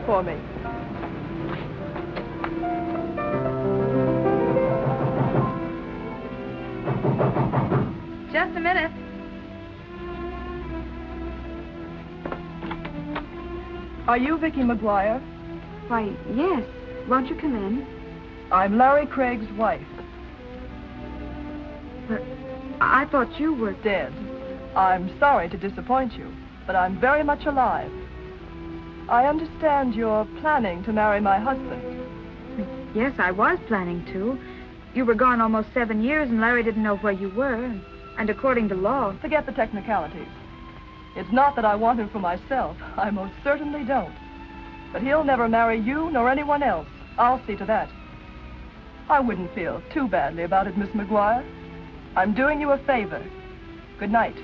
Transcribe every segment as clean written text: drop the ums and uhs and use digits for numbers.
for me. Just a minute. Are you Vicky McGuire? Why, yes. Won't you come in? I'm Larry Craig's wife. But I thought you were... Dead. I'm sorry to disappoint you, but I'm very much alive. I understand you're planning to marry my husband. Yes, I was planning to. You were gone almost 7 years, and Larry didn't know where you were. And according to law... Forget the technicalities. It's not that I want him for myself. I most certainly don't. But he'll never marry you nor anyone else. I'll see to that. I wouldn't feel too badly about it, Miss McGuire. I'm doing you a favor. Good night.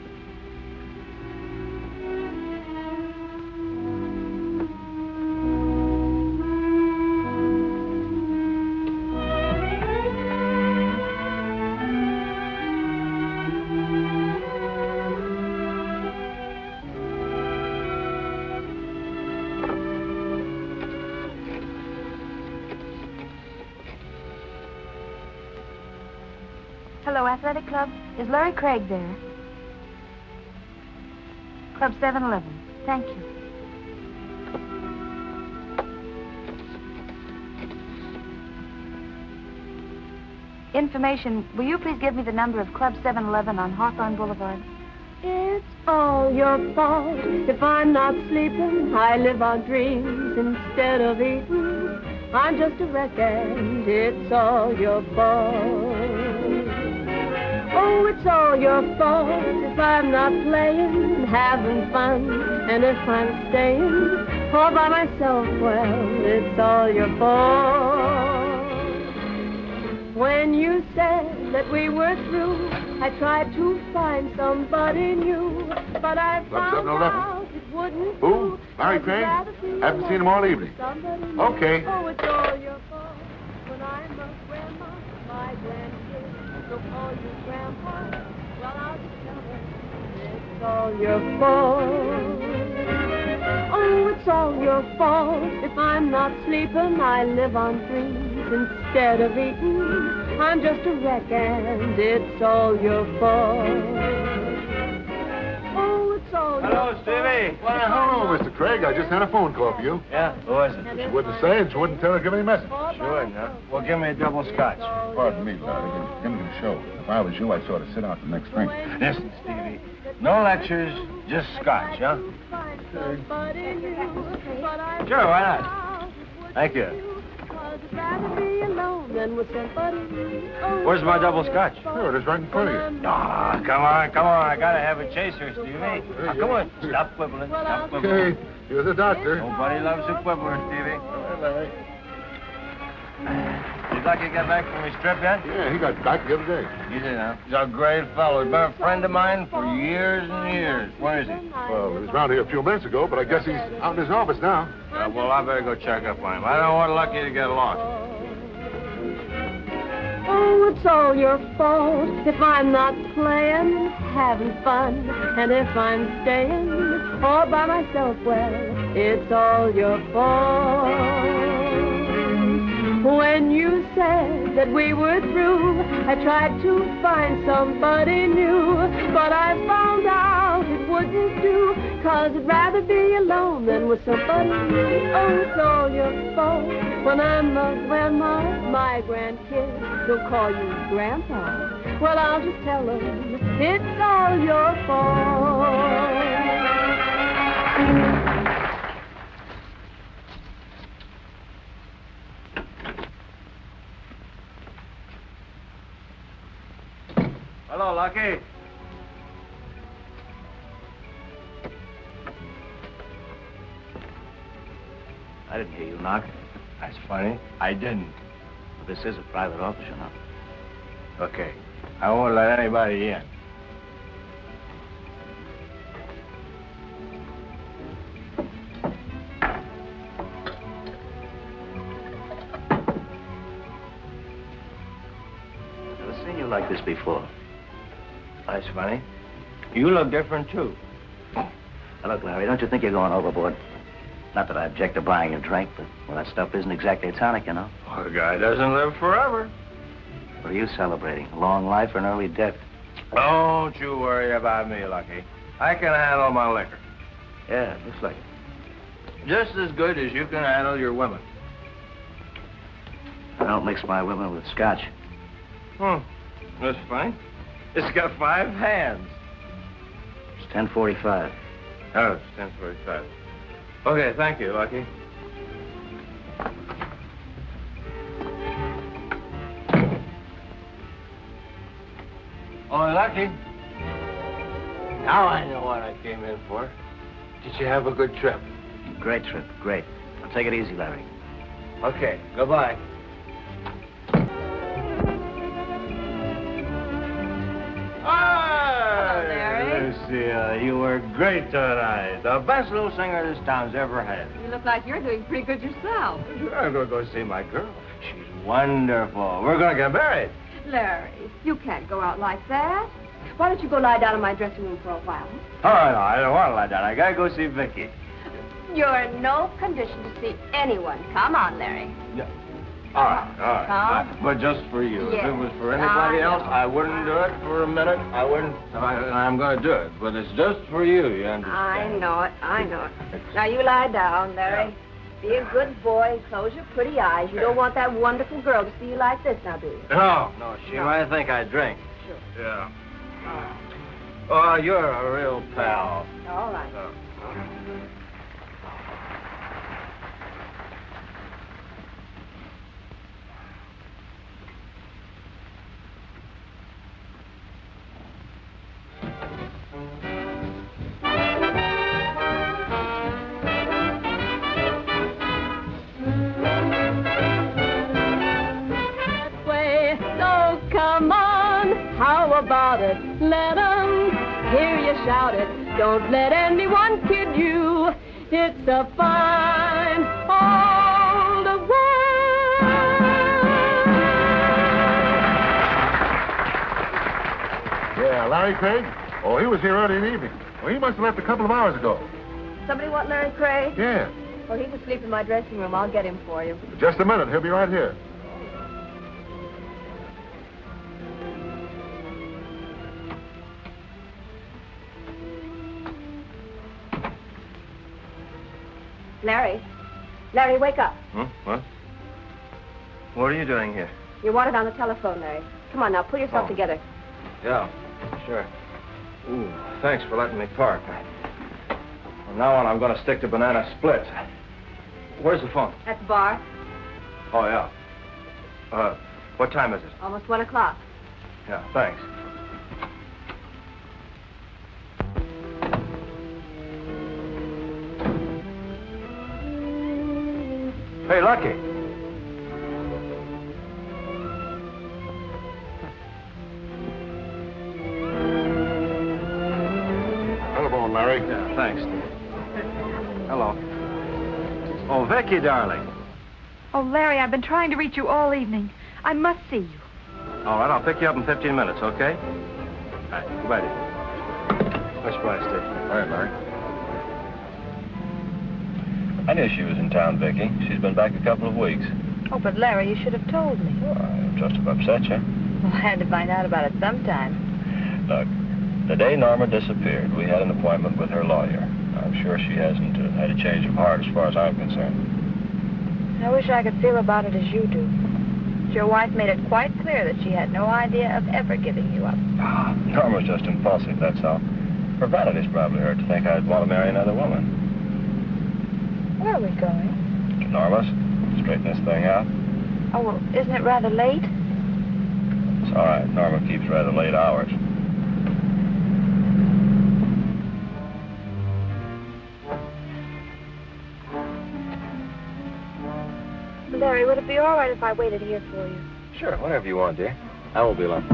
Hello, Athletic Club. Is Larry Craig there? Club 711. Thank you. Information. Will you please give me the number of Club 711 on Hawthorne Boulevard? It's all your fault if I'm not sleeping. I live on dreams instead of eating. I'm just a wreck and it's all your fault. Oh, it's all your fault if I'm not playing, having fun, and if I'm staying all by myself, well, it's all your fault. When you said that we were through, I tried to find somebody new, but I found out it wouldn't do. Who? Larry Craig? Haven't seen him all evening. Okay. Oh, it's all your fault when I'm a grandma, my grandkids will call you grandpa. Well, I'll just tell her it's all your fault. Oh, it's all your fault if I'm not sleeping. I live on dreams instead of eating. I'm just a wreck and it's all your fault. Oh, it's all Hello, your Stevie. Why, hello, Mr. Craig. I just had a phone call for you. Yeah? Who is it? She wouldn't say and she wouldn't tell her to give any message. Sure, no. Well, give me a double scotch. Pardon me, Larry. Give me the show. If I was you, I'd sort of sit out the next drink. Listen, Stevie. No lectures, just scotch, huh? Okay. Sure, why not? Thank you. Where's my double scotch? Here, it is right in front of you. Ah, come on. I gotta have a chaser, Stevie. Now, come on. Stop quibbling. Stop quibbling. Okay, you're the doctor. Nobody loves a quibbler, Stevie. All right, Larry. Did Lucky get back from his trip yet? Yeah, he got back the other day. He did, huh? He's a great fellow. He's been a friend of mine for years and years. Where is he? Well, he was around here a few minutes ago, but I guess he's out in his office now. Well, I better go check up on him. I don't want Lucky to get lost. Oh, it's all your fault if I'm not playing, having fun, and if I'm staying all by myself, well, it's all your fault. When you said that we were through, I tried to find somebody new, but I found out it wouldn't do, 'cause I'd rather be alone than with somebody new. Oh, it's all your fault when I'm a grandma, my grandkids will call you grandpa. Well, I'll just tell them it's all your fault. Hello, Lucky. I didn't hear you knock. That's funny. I didn't. This is a private office, you know. Okay. I won't let anybody in. I've never seen you like this before. That's funny. You look different, too. Now, look, Larry, don't you think you're going overboard? Not that I object to buying a drink, but, well, that stuff isn't exactly a tonic, you know. Well, the guy doesn't live forever. What are you celebrating? A long life or an early death? Don't you worry about me, Lucky. I can handle my liquor. Yeah, it looks like it. Just as good as you can handle your women. I don't mix my women with scotch. That's funny. It's got 5 hands. It's 10:45. Oh, it's 10:45. Okay, thank you, Lucky. Oh, Lucky. Now I know what I came in for. Did you have a good trip? Great trip, great. Now take it easy, Larry. Okay, goodbye. Hello, Larry. Lucia, you were great tonight. The best little singer this town's ever had. You look like you're doing pretty good yourself. Sure, I'm going to go see my girl. She's wonderful. We're going to get married. Larry, you can't go out like that. Why don't you go lie down in my dressing room for a while? Oh, no, I don't want to lie down. I got to go see Vicky. You're in no condition to see anyone. Come on, Larry. Yeah. All right. Huh? But just for you. Yes, If it was for anybody I know. else, I wouldn't do it for a minute. I wouldn't. I'm going to do it. But it's just for you, you understand? I know it. Now, you lie down, Larry. Be a good boy and close your pretty eyes. You don't want that wonderful girl to see you like this, now, do you? No, she might think I drink. Sure. Yeah. Oh, you're a real pal. All right. Way, so come on, how about it? Let 'em hear you shout it. Don't let anyone kid you. It's a fine old world. Yeah, Larry Craig? Oh, he was here early in the evening. Well, he must have left a couple of hours ago. Somebody want Larry Craig? Yeah. Well, he's asleep in my dressing room. I'll get him for you. Just a minute. He'll be right here. Larry. Larry, wake up. What? What are you doing here? You're wanted on the telephone, Larry. Come on now, pull yourself Oh. together. Yeah, sure. Ooh, thanks for letting me park. From now on, I'm going to stick to banana splits. Where's the phone? At the bar. Oh, yeah. What time is it? Almost 1 o'clock. Yeah, thanks. Hey, Lucky. Telephone, Larry. Yeah, thanks. Hello. Oh, Vicky, darling. Oh, Larry, I've been trying to reach you all evening. I must see you. All right, I'll pick you up in 15 minutes, okay? All right, goodbye, dear. Let's fly, Steve. All right, Larry. I knew she was in town, Vicky. She's been back a couple of weeks. Oh, but Larry, you should have told me. Well, I just have upset you. Well, I had to find out about it sometime. Look, the day Norma disappeared, we had an appointment with her lawyer. I'm sure she hasn't had a change of heart as far as I'm concerned. I wish I could feel about it as you do. Your wife made it quite clear that she had no idea of ever giving you up. Norma's just impulsive, that's all. Her vanity's probably hurt to think I'd want to marry another woman. Where are we going? To Norma's. Straighten this thing out. Oh, well, isn't it rather late? It's all right. Norma keeps rather late hours. Larry, would it be all right if I waited here for you? Sure, whatever you want, dear. I won't be long.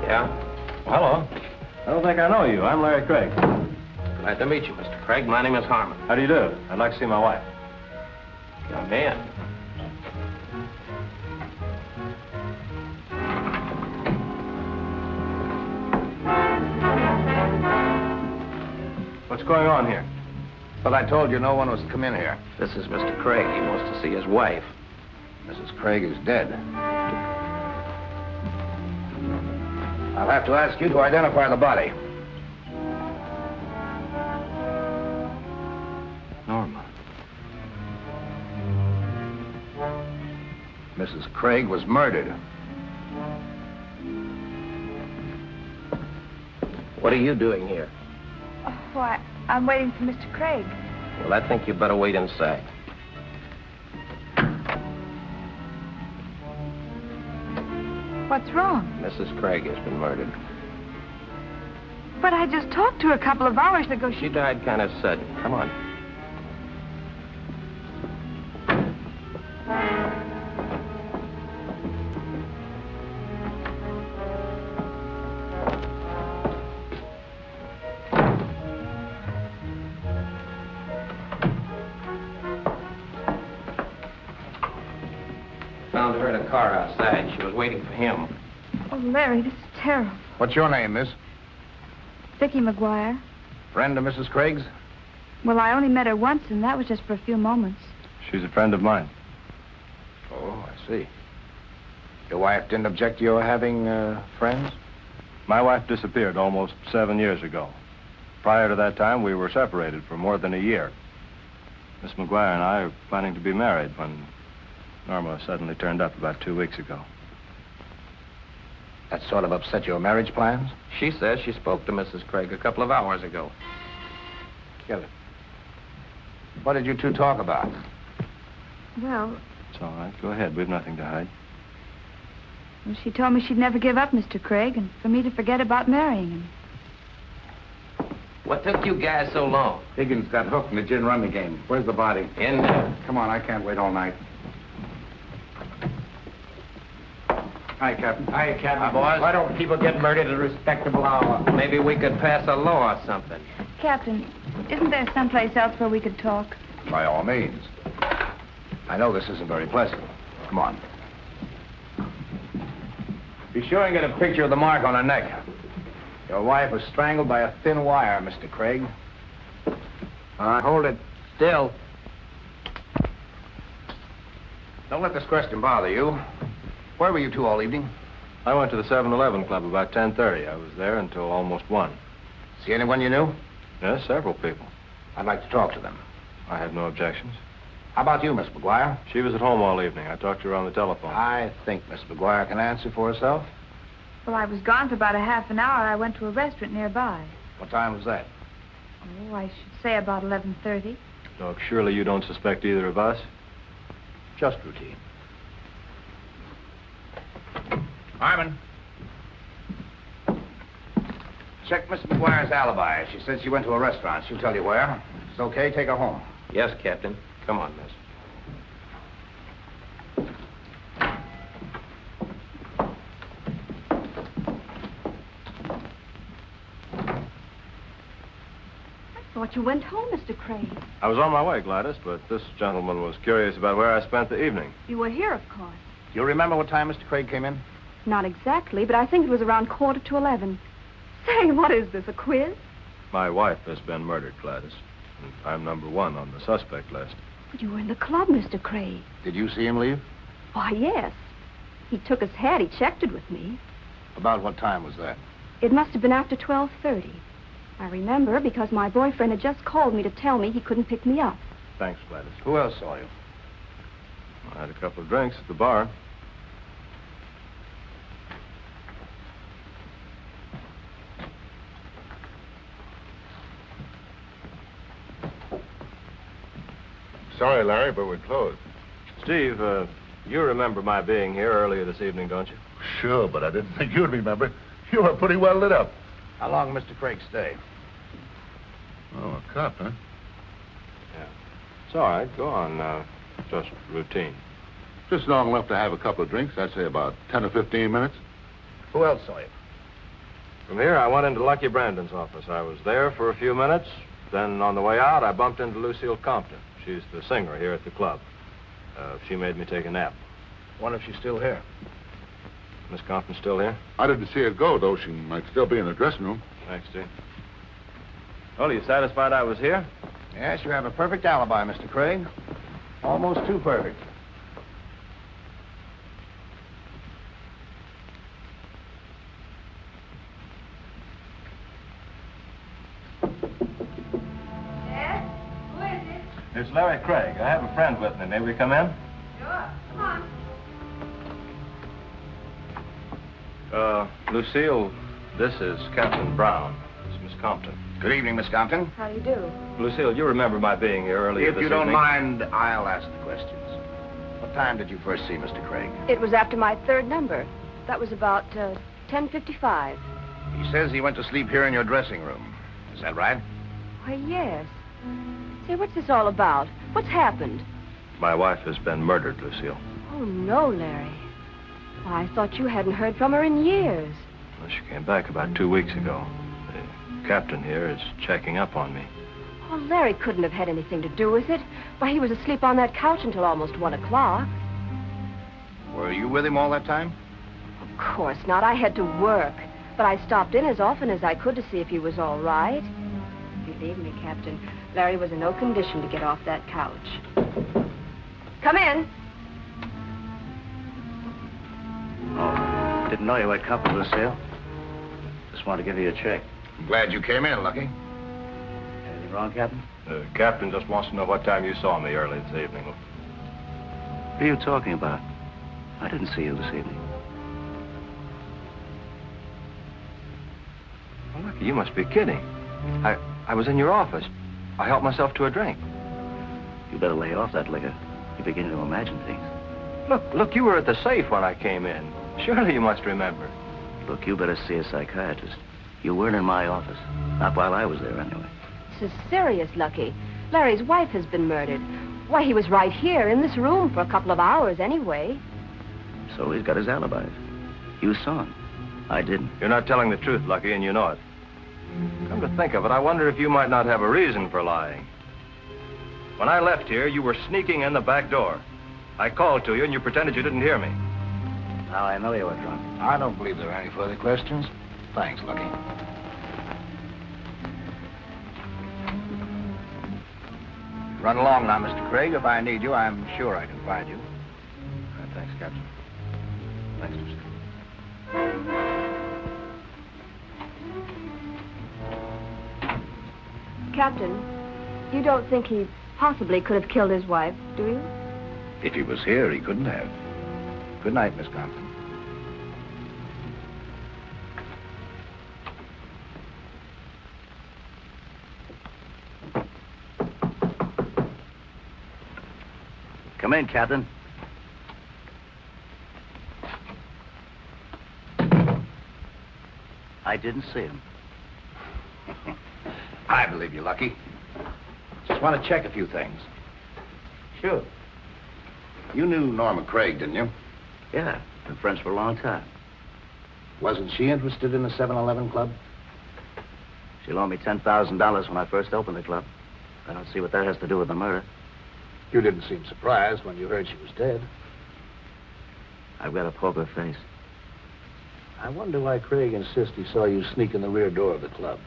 Yeah? Well, hello. I don't think I know you. I'm Larry Craig. Glad to meet you, Mr. Craig. My name is Harmon. How do you do? I'd like to see my wife. Come in. What's going on here? But I told you no one was to come in here. This is Mr. Craig. He wants to see his wife. Mrs. Craig is dead. I'll have to ask you to identify the body. Norma. Mrs. Craig was murdered. What are you doing here? Oh, why, I'm waiting for Mr. Craig. Well, I think you better wait inside. What's wrong? Mrs. Craig has been murdered. But I just talked to her a couple of hours ago. She died kind of sudden. Come on. Found her in a car outside. She was waiting for him. Oh, Larry, this is terrible. What's your name, miss? Vicki McGuire. Friend of Mrs. Craig's? Well, I only met her once, and that was just for a few moments. She's a friend of mine. Oh, I see. Your wife didn't object to your having friends? My wife disappeared almost 7 years ago. Prior to that time, we were separated for more than a year. Miss McGuire and I are planning to be married when Norma suddenly turned up about 2 weeks ago. That sort of upset your marriage plans? She says she spoke to Mrs. Craig a couple of hours ago. Get it. What did you two talk about? Well, It's all right. Go ahead. We've nothing to hide. she told me she'd never give up Mr. Craig and for me to forget about marrying him. What took you guys so long? Higgins got hooked in the gin rummy game. Where's the body? In there. Come on, I can't wait all night. Hi, Captain. Hi, Captain. Hi, boys. Why don't people get murdered at a respectable hour? Maybe we could pass a law or something. Captain, isn't there someplace else where we could talk? By all means. I know this isn't very pleasant. Come on. Be sure and get a picture of the mark on her neck. Your wife was strangled by a thin wire, Mr. Craig. All right, hold it still. Don't let this question bother you. Where were you two all evening? I went to the 7-Eleven Club about 10:30. I was there until almost 1. See anyone you knew? Yes, several people. I'd like to talk to them. I have no objections. How about you, Miss McGuire? She was at home all evening. I talked to her on the telephone. I think Miss McGuire can answer for herself. Well, I was gone for about a half an hour. I went to a restaurant nearby. What time was that? Oh, I should say about 11:30. Doc, surely you don't suspect either of us? Just routine. Harmon. Check Miss McGuire's alibi. She said she went to a restaurant. She'll tell you where. It's okay. Take her home. Yes, Captain. Come on, miss. I thought you went home, Mr. Craig. I was on my way, Gladys, but this gentleman was curious about where I spent the evening. You were here, of course. Do you remember what time Mr. Craig came in? Not exactly, but I think it was around 11:15. Say, what is this, a quiz? My wife has been murdered, Gladys. And I'm number 1 on the suspect list. But you were in the club, Mr. Craig. Did you see him leave? Why, yes. He took his hat. He checked it with me. About what time was that? It must have been after 12:30. I remember because my boyfriend had just called me to tell me he couldn't pick me up. Thanks, Gladys. Who else saw you? I had a couple of drinks at the bar. Sorry, Larry, but we're closed. Steve, you remember my being here earlier this evening, don't you? Sure, but I didn't think you'd remember. You were pretty well lit up. How long did Mr. Craig stay? Oh, a cop, huh? Yeah. It's all right. Go on. Just routine. Just long enough to have a couple of drinks. I'd say about 10 or 15 minutes. Who else saw you? From here, I went into Lucky Brandon's office. I was there for a few minutes. Then on the way out, I bumped into Lucille Compton. She's the singer here at the club. She made me take a nap. Wonder if she's still here. Miss Compton still here? I didn't see her go, though. She might still be in the dressing room. Thanks, Steve. Well, are you satisfied I was here? Yes, you have a perfect alibi, Mr. Craig. Almost too perfect. Yes? Who is it? It's Larry Craig. I have a friend with me. May we come in? Sure. Come on. Lucille, this is Captain Brown. It's Miss Compton. Good evening, Miss Compton. How do you do? Lucille, you remember my being here earlier If this you don't evening? mind, I'll ask the questions. What time did you first see Mr. Craig? It was after my third number. That was about 10:55. He says he went to sleep here in your dressing room. Is that right? Why, yes. Say, what's this all about? What's happened? My wife has been murdered, Lucille. Oh, no, Larry. Why, I thought you hadn't heard from her in years. Well, she came back about 2 weeks ago. The captain here is checking up on me. Oh, Larry couldn't have had anything to do with it. Why, he was asleep on that couch until almost 1 o'clock. Were you with him all that time? Of course not. I had to work. But I stopped in as often as I could to see if he was all right. Believe me, Captain, Larry was in no condition to get off that couch. Come in. Oh, didn't know you had company, Lucille. Just wanted to give you a check. I'm glad you came in, Lucky. Anything wrong, Captain? The captain just wants to know what time you saw me early this evening. What are you talking about? I didn't see you this evening. Well, Lucky, you must be kidding. I was in your office. I helped myself to a drink. You better lay off that liquor. You're beginning to imagine things. Look, you were at the safe when I came in. Surely you must remember. Look, you better see a psychiatrist. You weren't in my office. Not while I was there, anyway. This is serious, Lucky. Larry's wife has been murdered. Why, he was right here in this room for a couple of hours anyway. So he's got his alibis. You saw him. I didn't. You're not telling the truth, Lucky, and you know it. Come to think of it, I wonder if you might not have a reason for lying. When I left here, you were sneaking in the back door. I called to you, and you pretended you didn't hear me. Now I know you were drunk. I don't believe there are any further questions. Thanks, Lucky. Run along now, Mr. Craig. If I need you, I'm sure I can find you. Thanks, Captain. Thanks, Lucille. Captain, you don't think he possibly could have killed his wife, do you? If he was here, he couldn't have. Good night, Miss Compton. Come in, Captain. I didn't see him. I believe you, Lucky. Just want to check a few things. Sure. You knew Norma Craig, didn't you? Yeah, been friends for a long time. Wasn't she interested in the 7-Eleven club? She loaned me $10,000 when I first opened the club. I don't see what that has to do with the murder. You didn't seem surprised when you heard she was dead. I've got a poker face. I wonder why Craig insists he saw you sneak in the rear door of the club.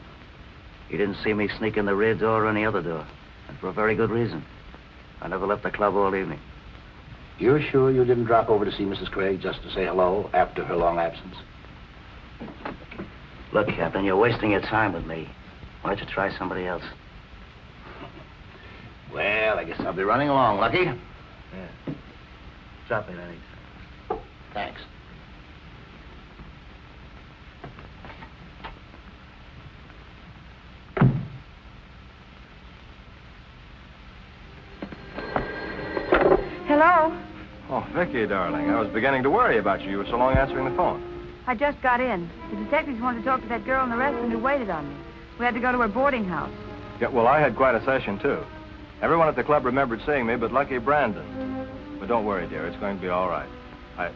He didn't see me sneak in the rear door or any other door. And for a very good reason. I never left the club all evening. You're sure you didn't drop over to see Mrs. Craig just to say hello after her long absence? Look, Captain, you're wasting your time with me. Why don't you try somebody else? Well, I guess I'll be running along, Lucky. Yeah. Drop in anytime. Thanks. Hello? Oh, Vicky, darling, I was beginning to worry about you. You were so long answering the phone. I just got in. The detectives wanted to talk to that girl in the restaurant who waited on me. We had to go to her boarding house. Yeah, well, I had quite a session, too. Everyone at the club remembered seeing me, but Lucky Brandon. But don't worry, dear. It's going to be all right. I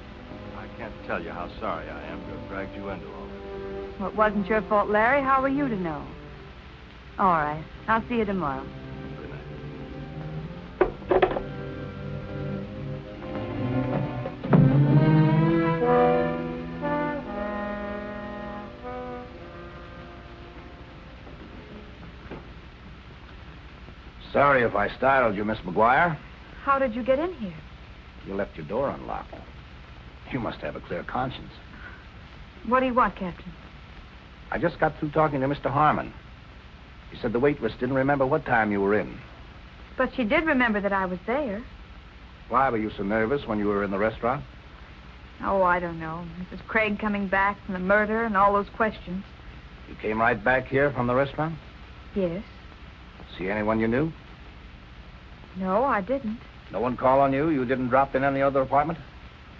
can't tell you how sorry I am to have dragged you into all this. Well, it wasn't your fault, Larry. How were you to know? All right. I'll see you tomorrow. Sorry if I startled you, Miss McGuire. How did you get in here? You left your door unlocked. You must have a clear conscience. What do you want, Captain? I just got through talking to Mr. Harmon. He said the waitress didn't remember what time you were in. But she did remember that I was there. Why were you so nervous when you were in the restaurant? Oh, I don't know. Mrs. Craig coming back from the murder and all those questions. You came right back here from the restaurant? Yes. See anyone you knew? No, I didn't. No one called on you? You didn't drop in any other apartment?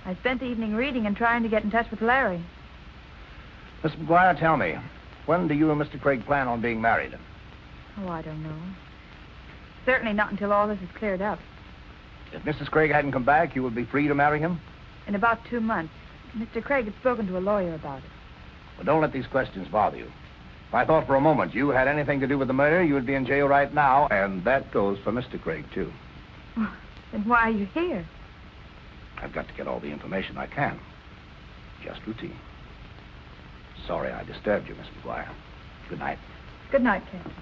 I spent the evening reading and trying to get in touch with Larry. Miss McGuire, tell me, when do you and Mr. Craig plan on being married? Oh, I don't know. Certainly not until all this is cleared up. If Mrs. Craig hadn't come back, you would be free to marry him? In about 2 months. Mr. Craig had spoken to a lawyer about it. Well, don't let these questions bother you. If I thought for a moment you had anything to do with the murder, you would be in jail right now, and that goes for Mr. Craig, too. Well, then why are you here? I've got to get all the information I can. Just routine. Sorry I disturbed you, Miss McGuire. Good night. Good night, Captain.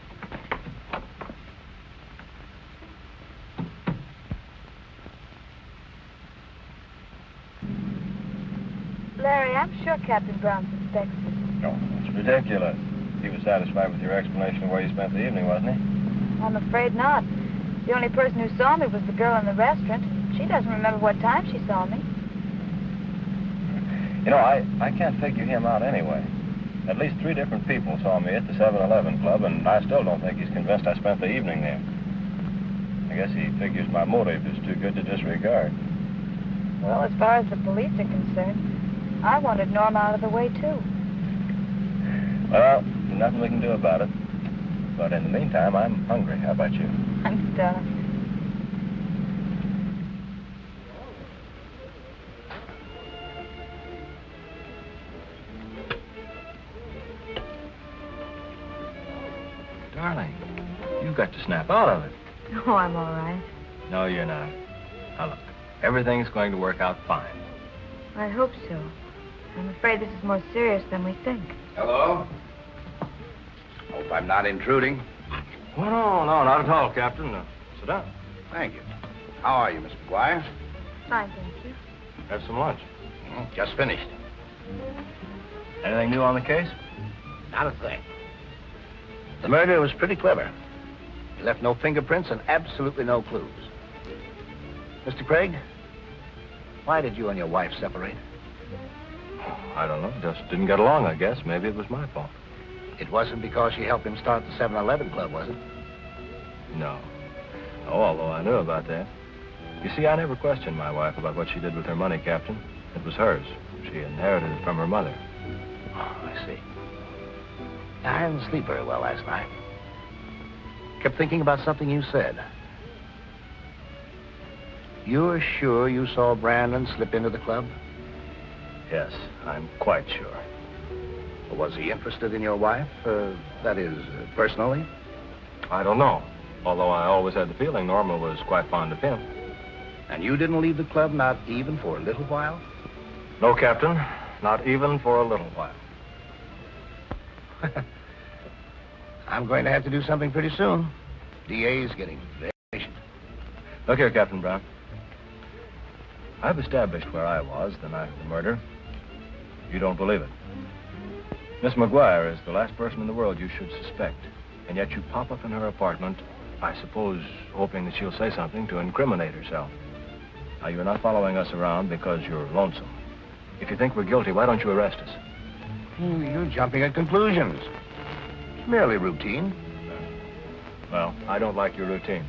Larry, I'm sure Captain Brown suspects us. No, it's ridiculous. He was satisfied with your explanation of where you spent the evening, wasn't he? I'm afraid not. The only person who saw me was the girl in the restaurant. She doesn't remember what time she saw me. You know, I can't figure him out anyway. At least 3 different people saw me at the 7-Eleven Club, and I still don't think he's convinced I spent the evening there. I guess he figures my motive is too good to disregard. Well, as far as the police are concerned, I wanted Norm out of the way, too. Well, there's nothing we can do about it. But in the meantime, I'm hungry. How about you? I'm starved. Darling, you've got to snap out of it. Oh, I'm all right. No, you're not. Now, look, everything's going to work out fine. I hope so. I'm afraid this is more serious than we think. Hello? Hope I'm not intruding. Well, no, not at all, Captain. Sit down. Thank you. How are you, Miss McGuire? Fine, thank you. Have some lunch. Just finished. Anything new on the case? Not a thing. The murder was pretty clever. He left no fingerprints and absolutely no clues. Mr. Craig, why did you and your wife separate? I don't know. Just didn't get along, I guess. Maybe it was my fault. It wasn't because she helped him start the 7-Eleven Club, was it? No. Oh, although I knew about that. You see, I never questioned my wife about what she did with her money, Captain. It was hers. She inherited it from her mother. Oh, I see. I didn't sleep very well last night. Kept thinking about something you said. You're sure you saw Brandon slip into the club? Yes, I'm quite sure. Was he interested in your wife? That is, personally? I don't know. Although I always had the feeling Norma was quite fond of him. And you didn't leave the club, not even for a little while? No, Captain. Not even for a little while. I'm going to have to do something pretty soon. DA's getting very patient. Look here, Captain Brown. I've established where I was the night of the murder. You don't believe it. Miss McGuire is the last person in the world you should suspect. And yet you pop up in her apartment, I suppose, hoping that she'll say something to incriminate herself. Now, you're not following us around because you're lonesome. If you think we're guilty, why don't you arrest us? You're jumping at conclusions. It's merely routine. Well, I don't like your routine.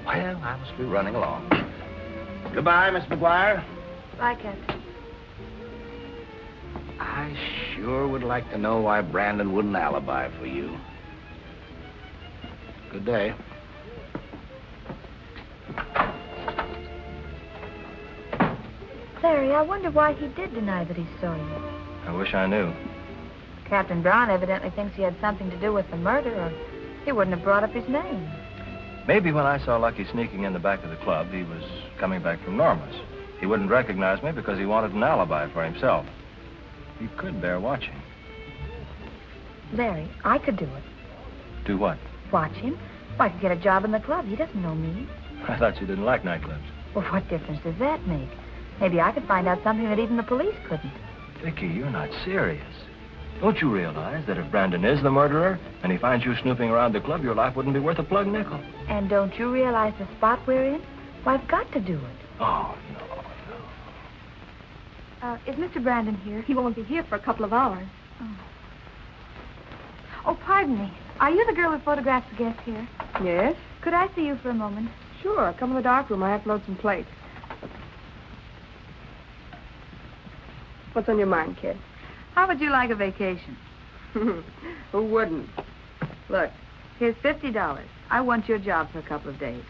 Well, I must be running along. Goodbye, Miss McGuire. Bye, Captain. I sure would like to know why Brandon wouldn't alibi for you. Good day. Larry, I wonder why he did deny that he saw you. I wish I knew. Captain Brown evidently thinks he had something to do with the murder, or he wouldn't have brought up his name. Maybe when I saw Lucky sneaking in the back of the club, he was coming back from Norma's. He wouldn't recognize me because he wanted an alibi for himself. He could bear watching. Larry, I could do it. Do what? Watch him. Well, I could get a job in the club. He doesn't know me. I thought you didn't like nightclubs. Well, what difference does that make? Maybe I could find out something that even the police couldn't. Vicky, you're not serious. Don't you realize that if Brandon is the murderer and he finds you snooping around the club, your life wouldn't be worth a plug nickel? And don't you realize the spot we're in? Well, I've got to do it. Oh, no. Is Mr. Brandon here? He won't be here for a couple of hours. Oh, pardon me. Are you the girl who photographs the guests here? Yes? Could I see you for a moment? Sure. Come in the dark room. I have to load some plates. What's on your mind, kid? How would you like a vacation? Who wouldn't? Look, here's $50. I want your job for a couple of days.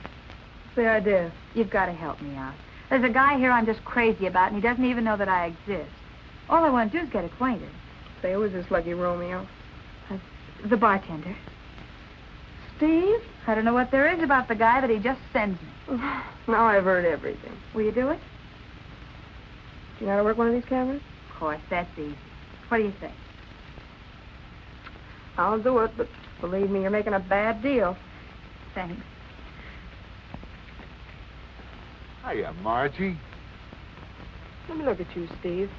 What's the idea? You've got to help me out. There's a guy here I'm just crazy about, and he doesn't even know that I exist. All I want to do is get acquainted. Say, who is this Lucky Romeo? The bartender. Steve? I don't know what there is about the guy that he just sends me. Now I've heard everything. Will you do it? Do you know how to work one of these cameras? Of course, that's easy. What do you say? I'll do it, but believe me, you're making a bad deal. Thanks. Hiya, Margie. Let me look at you, Steve.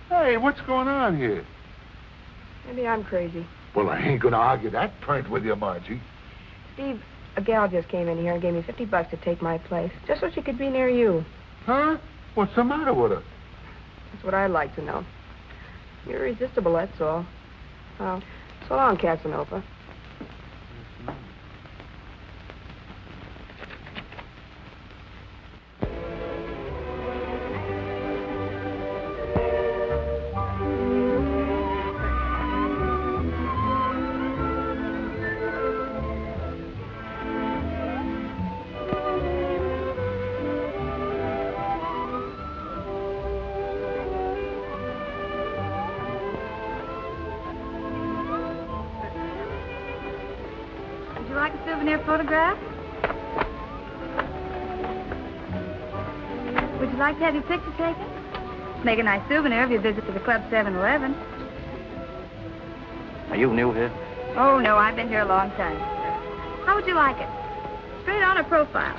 Hey, what's going on here? Maybe I'm crazy. Well, I ain't gonna argue that point with you, Margie. Steve, a gal just came in here and gave me $50 to take my place, just so she could be near you. Huh? What's the matter with her? That's what I'd like to know. You're irresistible, that's all. Oh, so long, Casanova. Would you like a souvenir photograph? Would you like to have your picture taken? Make a nice souvenir if you visit to the Club 7-Eleven. Are you new here? Oh, no, I've been here a long time. How would you like it? Straight on or profile?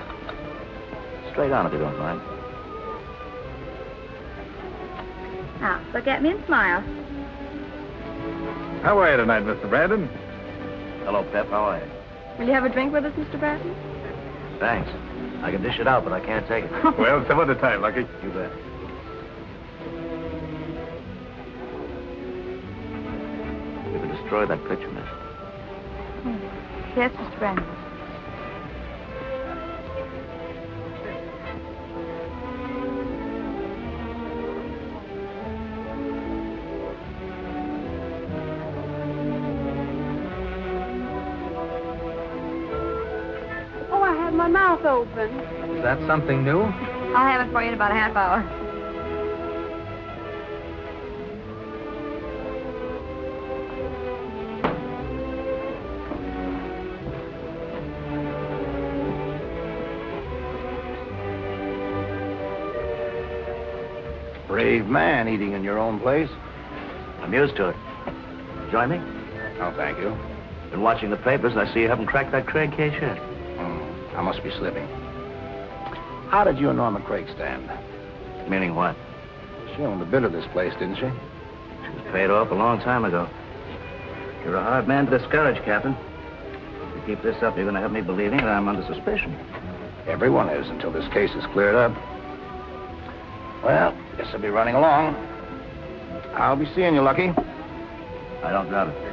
Straight on, if you don't mind. Now, look at me and smile. How are you tonight, Mr. Brandon? Hello, Pep. How are you? Will you have a drink with us, Mr. Barton? Thanks. I can dish it out, but I can't take it. Well, some other time, Lucky. You bet. You can destroy that picture, miss. Yes, Mr. Brandon. Oh, I had my mouth open. Is that something new? I'll have it for you in about a half hour. Brave man eating in your own place. I'm used to it. Join me? Oh, thank you. Been watching the papers, and I see you haven't cracked that Craig case yet. I must be slipping. How did you and Norma Craig stand? Meaning what? She owned a bit of this place, didn't she? She was paid off a long time ago. You're a hard man to discourage, Captain. If you keep this up, you're going to have me believing that I'm under suspicion. Everyone is until this case is cleared up. Well, guess I'll be running along. I'll be seeing you, Lucky. I don't doubt it.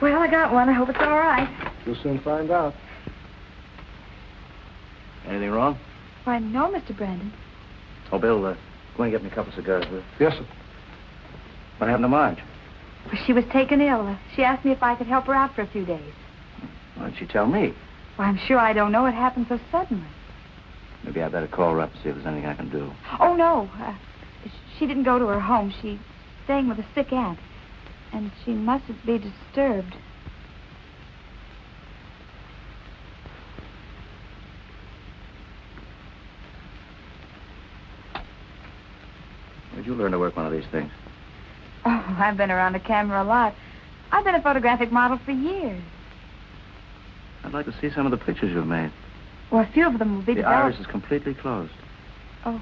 Well, I got one. I hope it's all right. You'll soon find out. Anything wrong? Why, no, Mr. Brandon. Oh, Bill, Go and get me a couple of cigars, will you? Yes, sir. What happened to Marge? Well, she was taken ill. She asked me if I could help her out for a few days. Why didn't she tell me? Well, I'm sure I don't know. It happened so suddenly. Maybe I better call her up and see if there's anything I can do. Oh, no. She didn't go to her home. She's staying with a sick aunt. And she mustn't be disturbed. Where'd you learn to work one of these things? Oh, I've been around a camera a lot. I've been a photographic model for years. I'd like to see some of the pictures you've made. Well, a few of them will be The developed. iris is completely closed. Oh.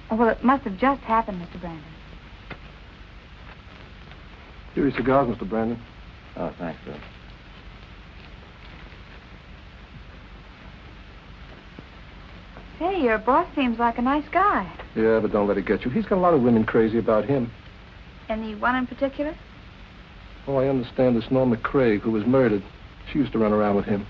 Oh, well, it must have just happened, Mr. Brandon. Here are your cigars, Mr. Brandon. Oh, thanks, Bill. Hey, your boss seems like a nice guy. Yeah, but don't let it get you. He's got a lot of women crazy about him. Any one in particular? Oh, I understand this Norma Craig, who was murdered. She used to run around with him.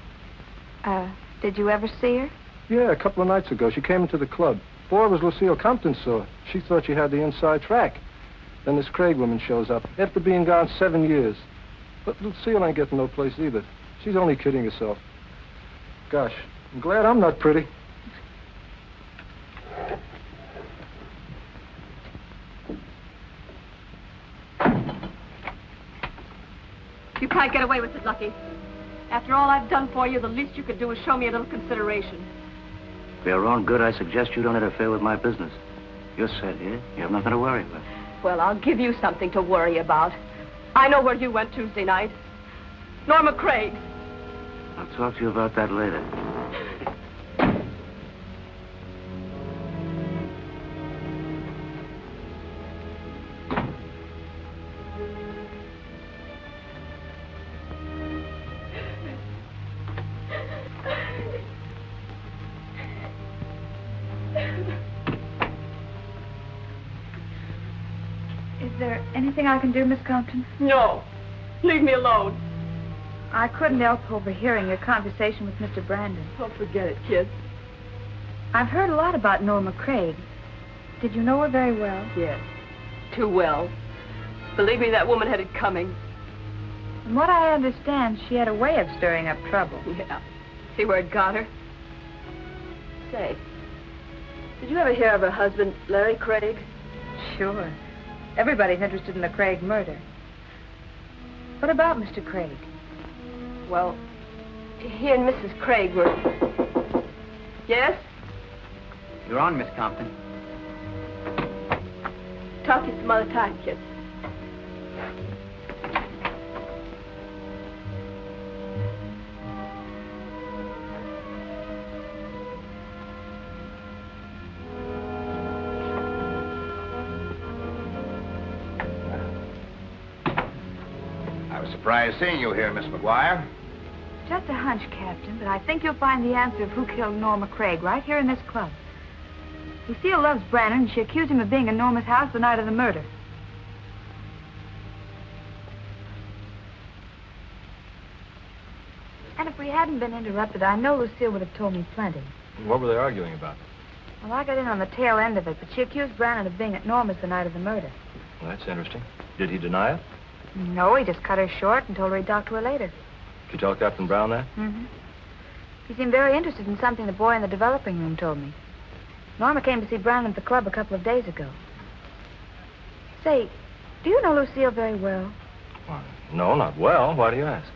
Did you ever see her? Yeah, a couple of nights ago. She came into the club. Boy, it was Lucille Compton saw her. She thought she had the inside track. Then this Craig woman shows up, after being gone 7 years. But Lucille ain't getting no place either. She's only kidding herself. Gosh, I'm glad I'm not pretty. You can't get away with it, Lucky. After all I've done for you, the least you could do is show me a little consideration. For your own good, I suggest you don't interfere with my business. You're set here. You have nothing to worry about. Well, I'll give you something to worry about. I know where you went Tuesday night. Norma Craig. I'll talk to you about that later. Is there anything I can do, Miss Compton? No. Leave me alone. I couldn't help overhearing your conversation with Mr. Brandon. Oh, forget it, kid. I've heard a lot about Norma Craig. Did you know her very well? Yes. Too well. Believe me, that woman had it coming. From what I understand, she had a way of stirring up trouble. Yeah. See where it got her? Say, did you ever hear of her husband, Larry Craig? Sure. Everybody's interested in the Craig murder. What about Mr. Craig? Well, he and Mrs. Craig were... Yes? You're on, Miss Compton. Talk to you some other time, kid. I was surprised seeing you here, Miss McGuire. Just a hunch, Captain, but I think you'll find the answer of who killed Norma Craig right here in this club. Lucille loves Brandon, and she accused him of being in Norma's house the night of the murder. And if we hadn't been interrupted, I know Lucille would have told me plenty. What were they arguing about? Well, I got in on the tail end of it, but she accused Brandon of being at Norma's the night of the murder. Well, that's interesting. Did he deny it? No, he just cut her short and told her he'd talk to her later. Did you tell Captain Brown that? Mm-hmm. He seemed very interested in something the boy in the developing room told me. Norma came to see Brandon at the club a couple of days ago. Say, do you know Lucille very well? Well, no, not well. Why do you ask?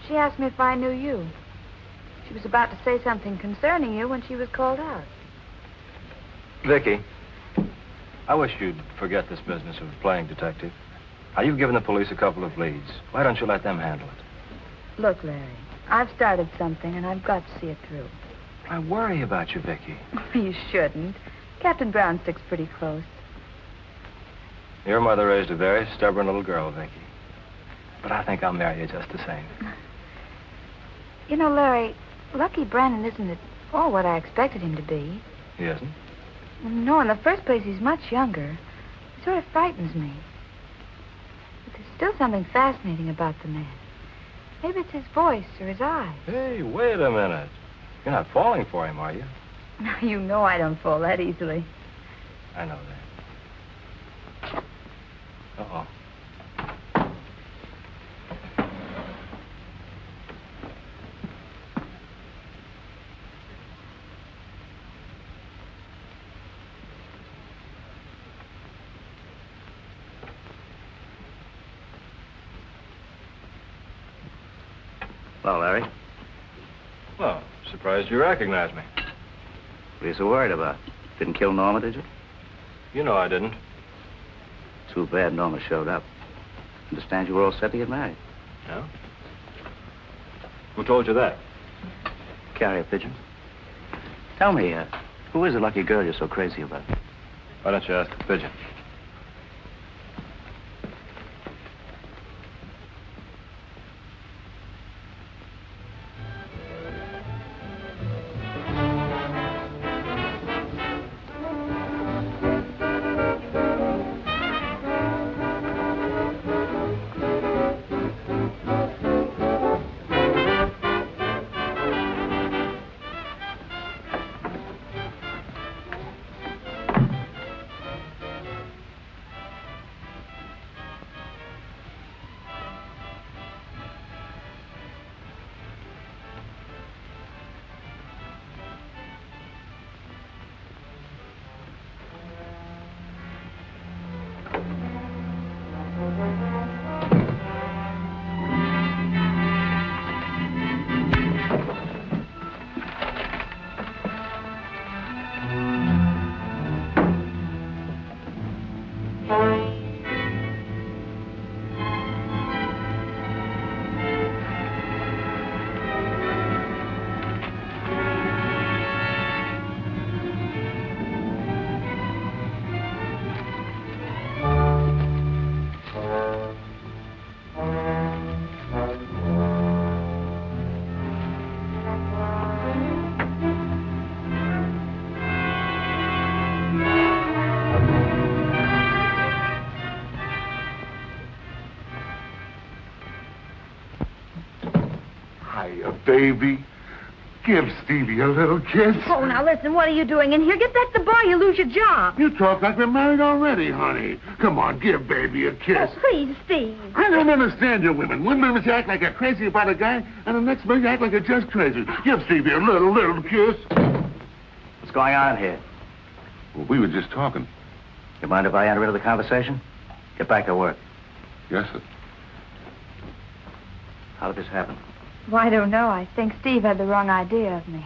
She asked me if I knew you. She was about to say something concerning you when she was called out. Vicky, I wish you'd forget this business of playing detective. Now, you've given the police a couple of leads. Why don't you let them handle it? Look, Larry, I've started something, and I've got to see it through. I worry about you, Vicky. You shouldn't. Captain Brown sticks pretty close. Your mother raised a very stubborn little girl, Vicky. But I think I'll marry you just the same. You know, Larry, Lucky Brandon isn't at all what I expected him to be. He isn't? No, in the first place, he's much younger. He sort of frightens me. But there's still something fascinating about the man. Maybe it's his voice or his eyes. Hey, wait a minute. You're not falling for him, are you? You know I don't fall that easily. I know that. Uh-oh. Hello, Larry. Well, surprised you recognized me. What are you so worried about? Didn't kill Norma, did you? You know I didn't. Too bad Norma showed up. Understand you were all set to get married. No? Who told you that? Carrier pigeon. Tell me, who is the lucky girl you're so crazy about? Why don't you ask the pigeon? Baby, give Stevie a little kiss. Oh, now listen, what are you doing in here? Get back to the bar, you lose your job. You talk like we're married already, honey. Come on, give baby a kiss. Oh, please, Steve. I don't understand you women. One minute you act like you're crazy about a guy, and the next minute you act like you're just crazy. Give Stevie a little kiss. What's going on in here? Well, we were just talking. You mind if I enter into the conversation? Get back to work. Yes, sir. How did this happen? Well, I don't know. I think Steve had the wrong idea of me.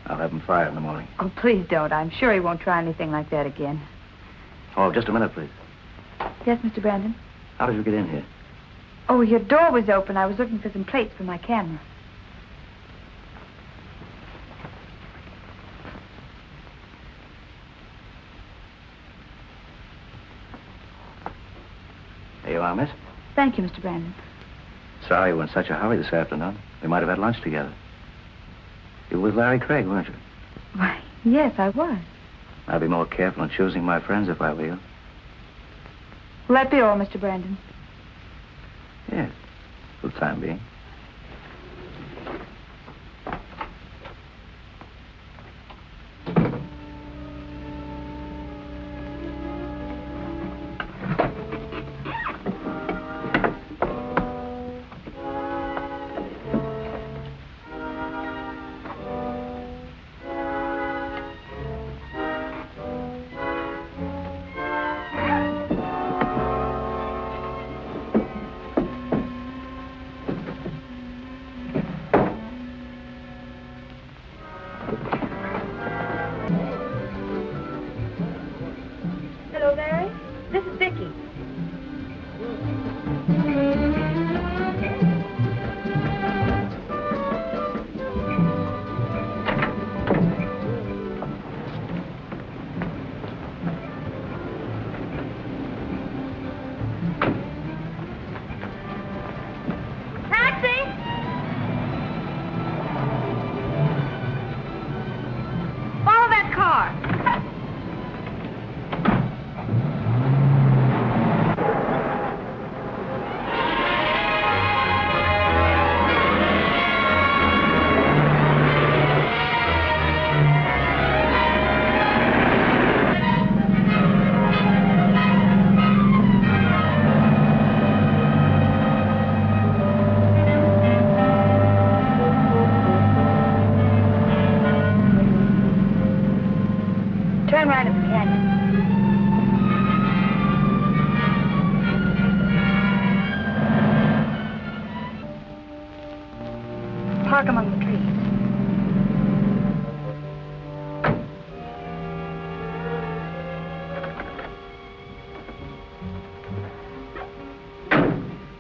I'll have him fired in the morning. Oh, please don't. I'm sure he won't try anything like that again. Oh, just a minute, please. Yes, Mr. Brandon? How did you get in here? Oh, your door was open. I was looking for some plates for my camera. There you are, miss. Thank you, Mr. Brandon. Sorry you were in such a hurry this afternoon. We might have had lunch together. You were with Larry Craig, weren't you? Why, yes, I was. I'd be more careful in choosing my friends if I were you. Will that be all, Mr. Brandon? Yes, for the time being.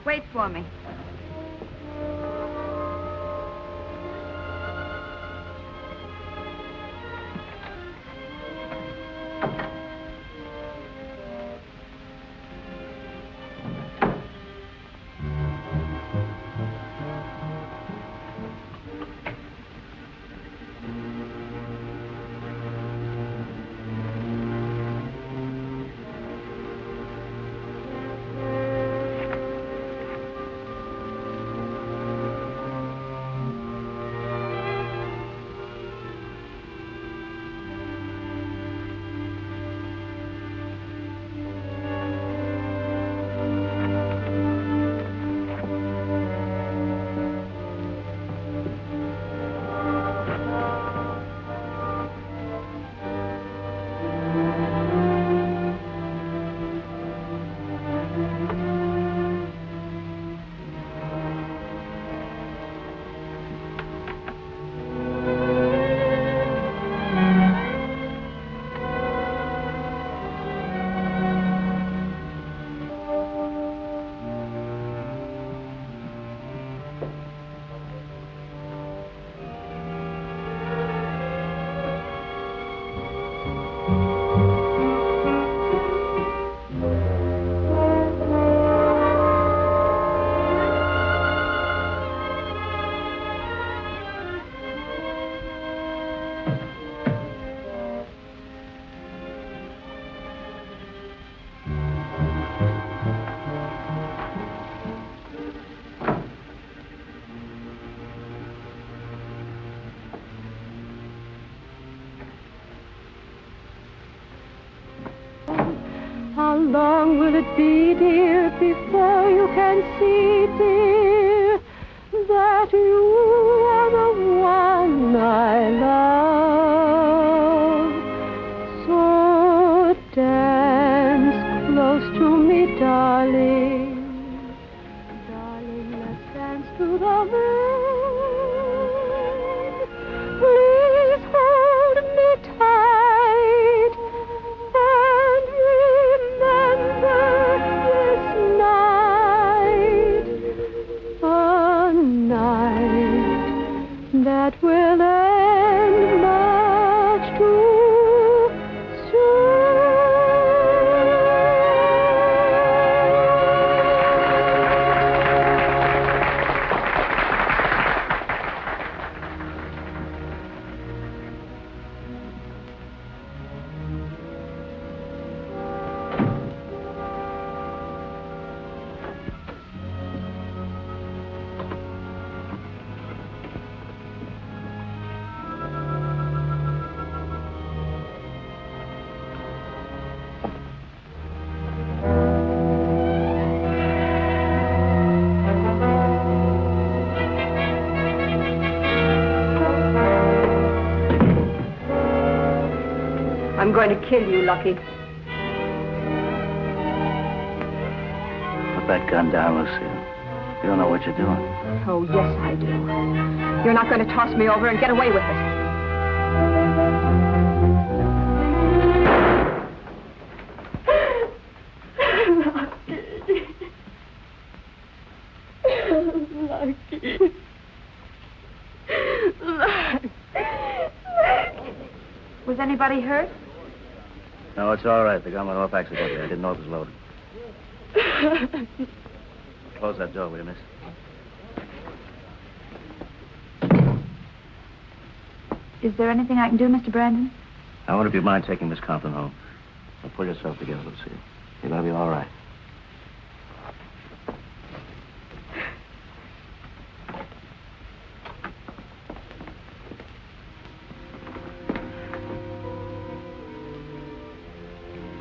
Wait for me. How long will it be, dear, before you can see, dear, that you are the one I love? So dance close to me, darling. Darling, let's dance to the moon. Please hold me tight and remember this night, a night that will end much too I'm going to kill you, Lucky. Put that gun down, Lucille. You don't know what you're doing. Oh, yes, I do. You're not going to toss me over and get away with it. Was anybody hurt? No, it's all right. The gun went off accidentally. I didn't know it was loaded. Close that door, will you, miss? Is there anything I can do, Mr. Brandon? I wonder if you mind taking Miss Compton home. Now, pull yourself together, Lucille. You're going to be all right.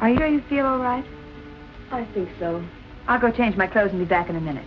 Are you sure you feel all right? I think so. I'll go change my clothes and be back in a minute.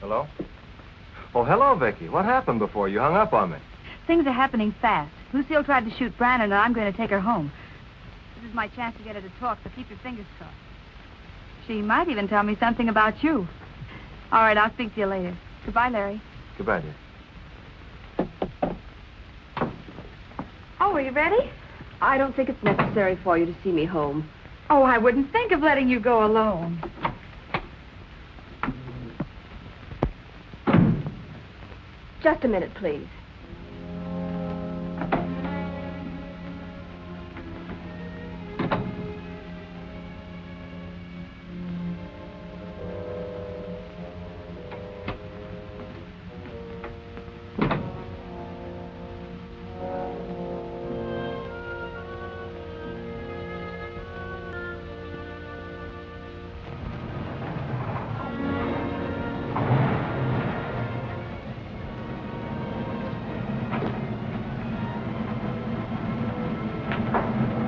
Hello? Oh, hello, Vicky. What happened before you hung up on me? Things are happening fast. Lucille tried to shoot Brandon, and I'm going to take her home. This is my chance to get her to talk, so keep your fingers crossed. She might even tell me something about you. All right, I'll speak to you later. Goodbye, Larry. Goodbye, dear. Oh, are you ready? I don't think it's necessary for you to see me home. Oh, I wouldn't think of letting you go alone. Just a minute, please.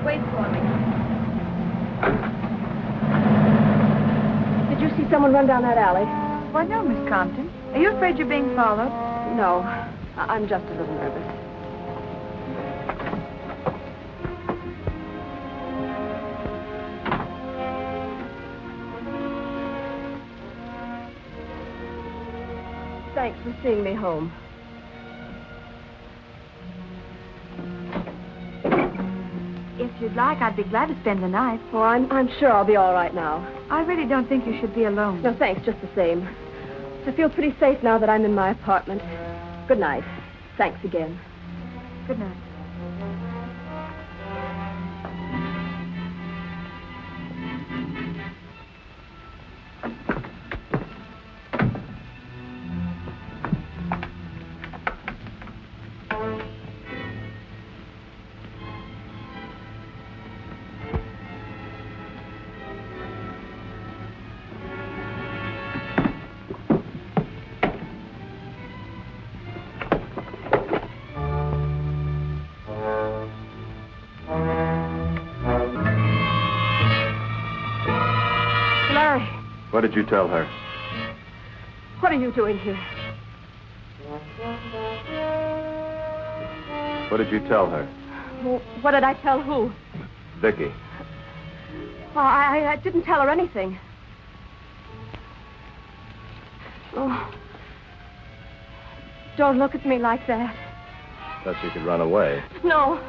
Wait for me. Did you see someone run down that alley? Why, no, Miss Compton. Are you afraid you're being followed? No. I'm just a little nervous. Thanks for seeing me home. If you'd like, I'd be glad to spend the night. Oh, I'm sure I'll be all right now. I really don't think you should be alone. No, thanks, just the same. I feel pretty safe now that I'm in my apartment. Good night. Thanks again. Good night. Larry, What did you tell her? what are you doing here? What did you tell her? Well, what did I tell who? Vicky. Oh, I didn't tell her anything. Oh. Don't look at me like that. Thought you could run away. No.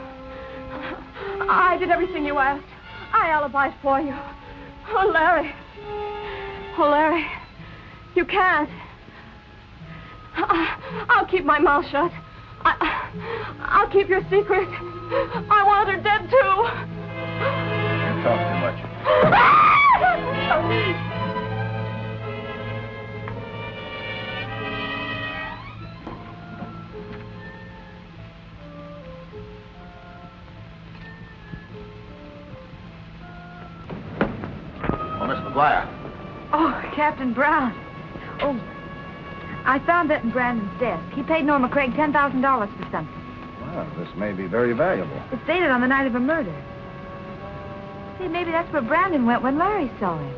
I did everything you asked. I alibied for you. Oh, Larry. Oh, Larry. You can't. I'll keep my mouth shut. I'll keep your secret. I want her dead, too. You talk too much. Oh, Miss McGuire. Oh, Captain Brown. Oh, I found that in Brandon's desk. He paid Norma Craig $10,000 for something. Well, this may be very valuable. It's dated on the night of a murder. See, maybe that's where Brandon went when Larry saw him.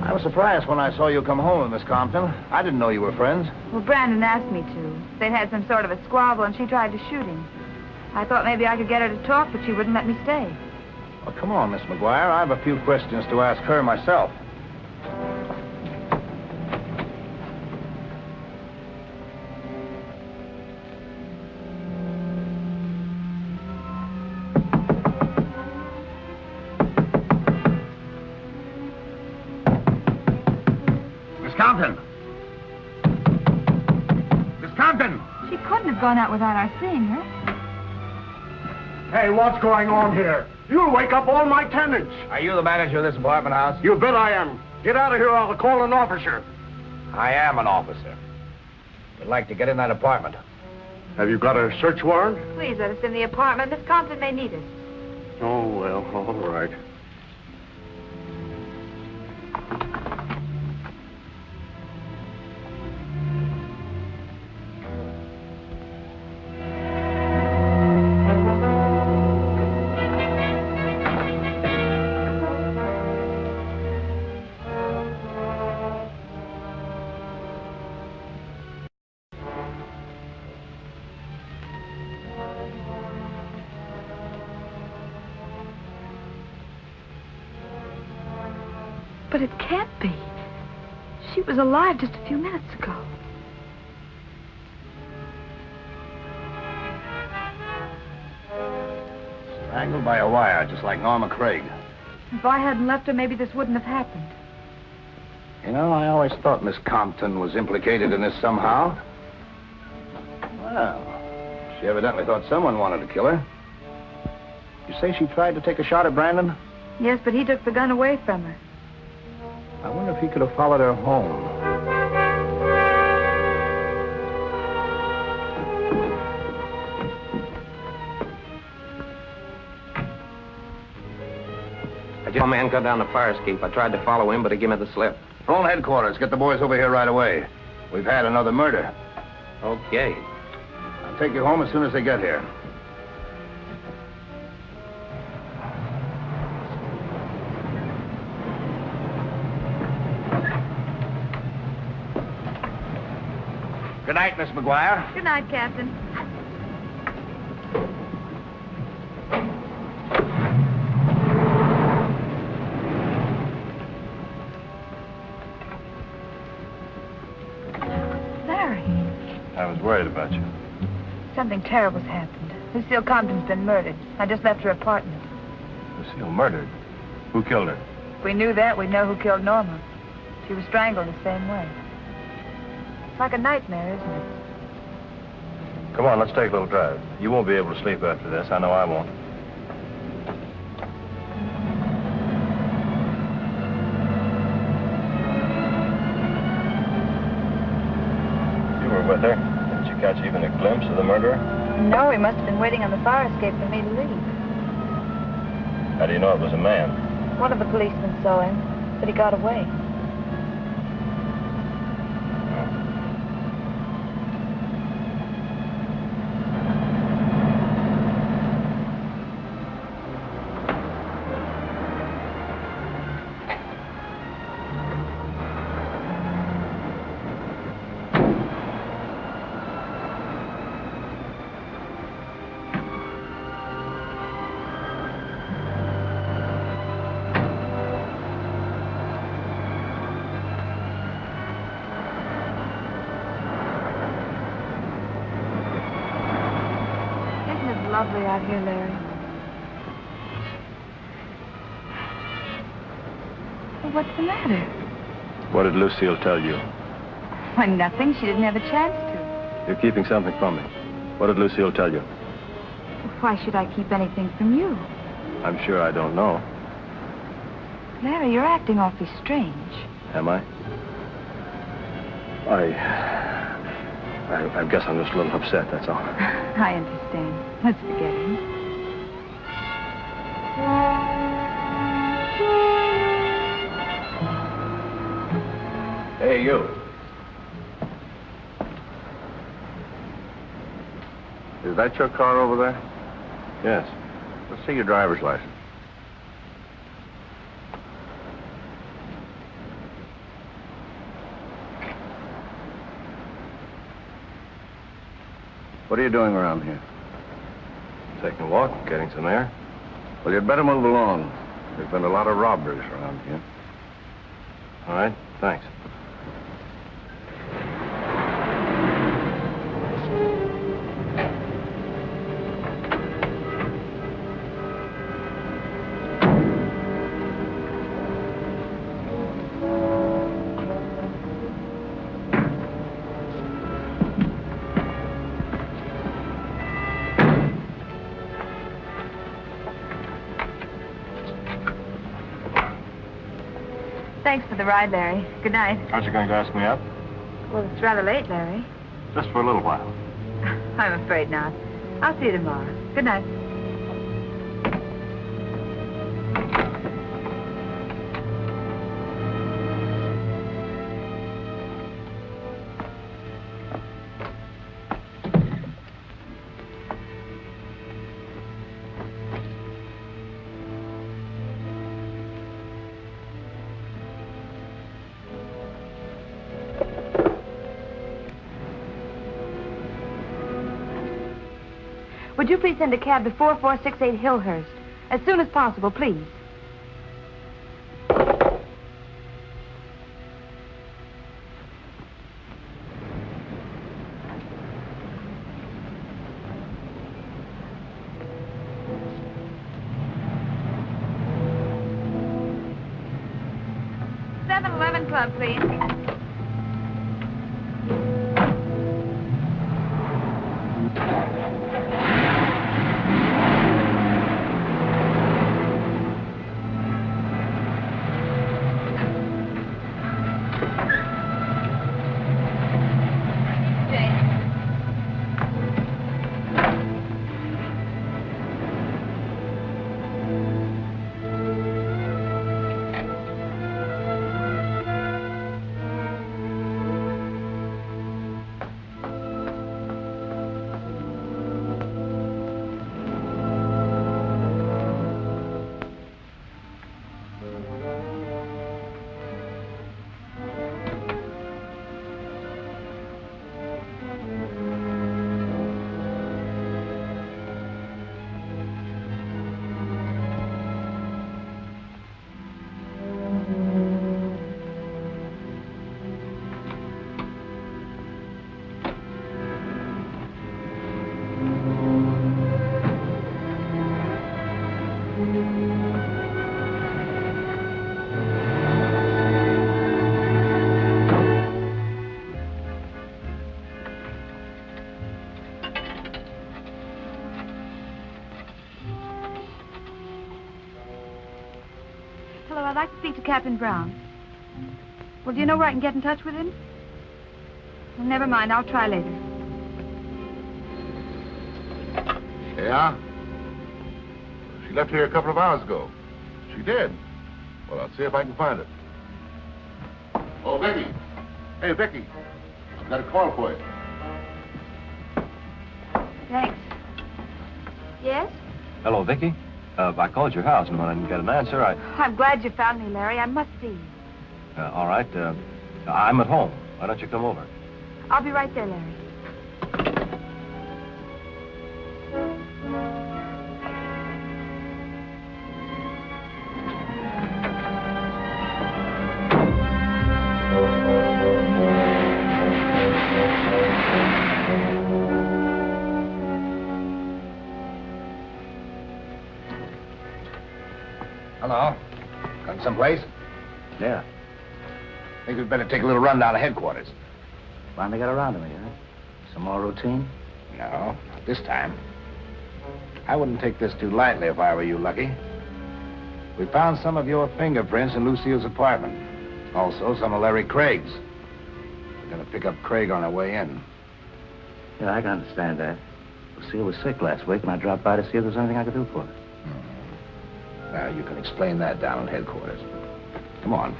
I was surprised when I saw you come home with Miss Compton. I didn't know you were friends. Well, Brandon asked me to. They'd had some sort of a squabble, and she tried to shoot him. I thought maybe I could get her to talk, but she wouldn't let me stay. Well, come on, Miss McGuire. I have a few questions to ask her myself. Miss Compton! Miss Compton! She couldn't have gone out without our seeing her. Hey, what's going on here? You'll wake up all my tenants. Are you the manager of this apartment house? You bet I am. Get out of here or I'll call an officer. I am an officer. Would like to get in that apartment. Have you got a search warrant? Please let us in the apartment. Miss Compton may need us. Oh, well, all right. But it can't be. She was alive just a few minutes ago. Strangled by a wire, just like Norma Craig. If I hadn't left her, maybe this wouldn't have happened. You know, I always thought Miss Compton was implicated in this somehow. Well, she evidently thought someone wanted to kill her. You say she tried to take a shot at Brandon? Yes, but he took the gun away from her. I wonder if he could have followed her home. I just saw a man cut down the fire escape. I tried to follow him, but he gave me the slip. Phone headquarters. Get the boys over here right away. We've had another murder. Okay. I'll take you home as soon as they get here. Good night, Miss McGuire. Good night, Captain. Larry. I was worried about you. Something terrible's happened. Lucille Compton's been murdered. I just left her apartment. Lucille murdered? Who killed her? If we knew that, we'd know who killed Norma. She was strangled the same way. It's like a nightmare, isn't it? Come on, let's take a little drive. You won't be able to sleep after this. I know I won't. You were with her. Didn't you catch even a glimpse of the murderer? No, he must have been waiting on the fire escape for me to leave. How do you know it was a man? One of the policemen saw him, but he got away. Lovely out here, Larry. Well, what's the matter? What did Lucille tell you? Why, nothing. She didn't have a chance to. You're keeping something from me. What did Lucille tell you? Why should I keep anything from you? I'm sure I don't know. Larry, you're acting awfully strange. Am I? I guess I'm just a little upset, that's all. I understand. Let's forget him. Hey, you. Is that your car over there? Yes. Let's see your driver's license. What are you doing around here? Taking a walk, getting some air. Well, you'd better move along. There's been a lot of robberies around here. All right, thanks. Thanks for the ride, Larry. Good night. Aren't you going to ask me up? Well, it's rather late, Larry. Just for a little while. I'm afraid not. I'll see you tomorrow. Good night. Would you please send a cab to 4468 Hillhurst? As soon as possible, please. 11 Club, please. Hello, I'd like to speak to Captain Brown. Well, do you know where I can get in touch with him? Well, never mind, I'll try later. Yeah? She left here a couple of hours ago. She did. Well, I'll see if I can find her. Oh, Vicky. Hey, Vicky. I've got a call for you. Thanks. Yes? Hello, Vicky. I called your house, and when I didn't get an answer, I'm glad you found me, Larry. I must see you. all right. I'm at home. Why don't you come over? I'll be right there, Larry. Hello. Going someplace? Yeah. Think we'd better take a little run down to headquarters. Finally got around to me, huh? Some more routine? No, not this time. I wouldn't take this too lightly if I were you, Lucky. We found some of your fingerprints in Lucille's apartment. Also, some of Larry Craig's. We're going to pick up Craig on our way in. Yeah, I can understand that. Lucille was sick last week, and I dropped by to see if there was anything I could do for her. Now, you can explain that down at headquarters. Come on.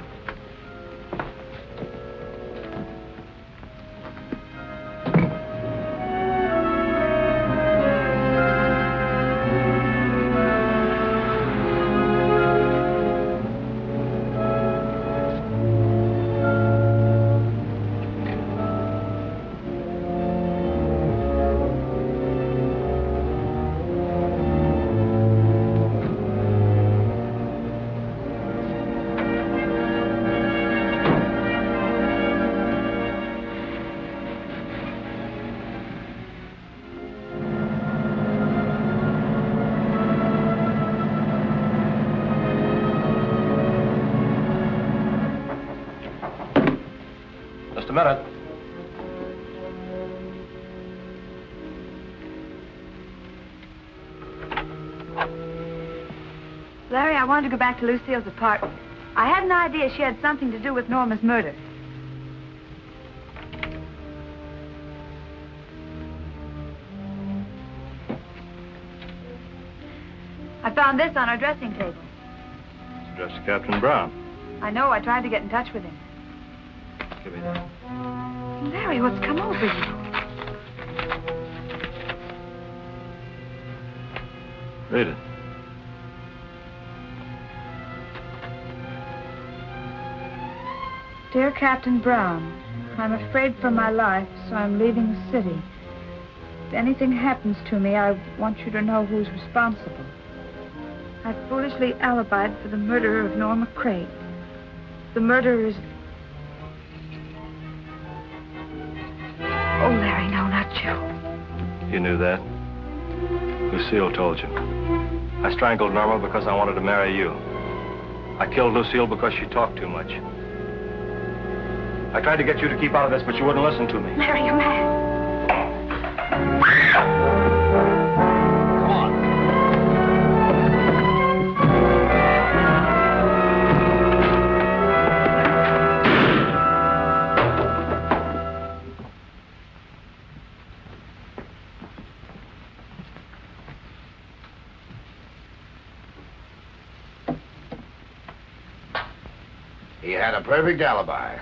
Just a minute. Larry, I wanted to go back to Lucille's apartment. I had an idea she had something to do with Norma's murder. I found this on our dressing table. It's addressed to Captain Brown. I know. I tried to get in touch with him. Give me that. Larry, what's come over you? Read it. Dear Captain Brown, I'm afraid for my life, so I'm leaving the city. If anything happens to me, I want you to know who's responsible. I foolishly alibied for the murder of Norma Craig. The murderer is... Oh, Larry, no, not you. You knew that. Lucille told you. I strangled Norma because I wanted to marry you. I killed Lucille because she talked too much. I tried to get you to keep out of this, but you wouldn't listen to me. Larry, you're mad. Come on. He had a perfect alibi.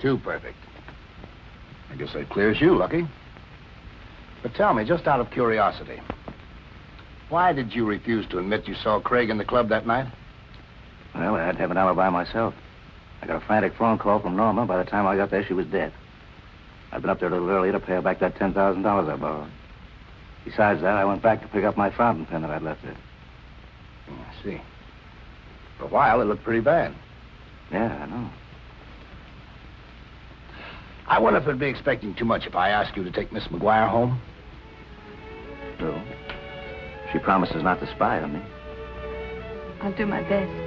Too perfect. I guess that clears you, Lucky. But tell me, just out of curiosity, why did you refuse to admit you saw Craig in the club that night? Well, I had to have an alibi myself. I got a frantic phone call from Norma. By the time I got there, she was dead. I'd been up there a little earlier to pay her back that $10,000 I borrowed. Besides that, I went back to pick up my fountain pen that I'd left there. I see. For a while, it looked pretty bad. Yeah, I know. I wonder if it'd be expecting too much if I asked you to take Miss McGuire home. No. She promises not to spy on me. I'll do my best.